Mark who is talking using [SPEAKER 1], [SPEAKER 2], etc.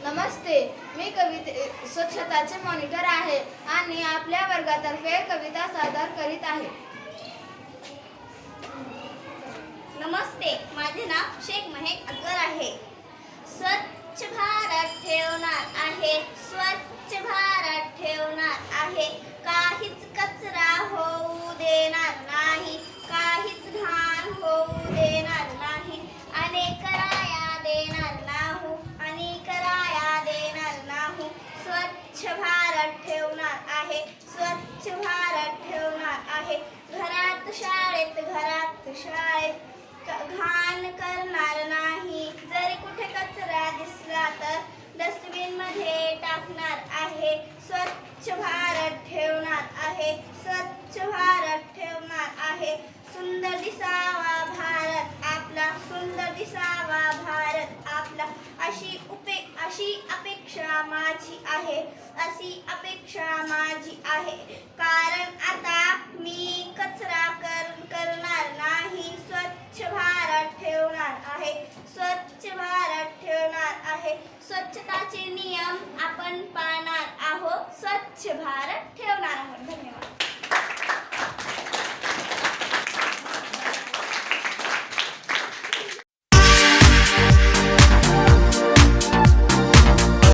[SPEAKER 1] नमस्ते, मी स्वच्छताचे monitor आहे आणि आपल्या वर्गातर्फे कविता सादर करीत आहे.
[SPEAKER 2] नमस्ते, माझे नाव शेख महक असगर आहे. स्वच्छ भारत ठेवणार आहे, स्वच्छ भारत ठेवणार आहे. काहीच कचरा होऊ देणार नाही, काहीच घाण होऊ देणार नाही. अनेक राया देणार नाहू, अनेक राया देणार नाहू. स्वच्छ भारत ठेवणार आहे, स्वच्छ भारत ठेवणार आहे. घरात शाळेत, घरात शाळेत घाण करणार नाही. जरी कुठे कचरा दिसला तर डस्टबिन मध्ये टाकणार आहे. स्वच्छ भारत ठेवणार आहे, स्वच्छ भारत ठेवणार आहे. सुंदर दिसावा भारत आपला, सुंदर दिसावा भारत आपला. अशी अपेक्षा माझी आहे, अशी अपेक्षा माझी आहे. कारण आता मी कचरा करणार नाही. स्वच्छ भारत ठेवणार आहे, स्वच्छ भारत ठेवणार आहे. स्वच्छताचे नियम आपण पाळणार आहोत. स्वच्छ भारत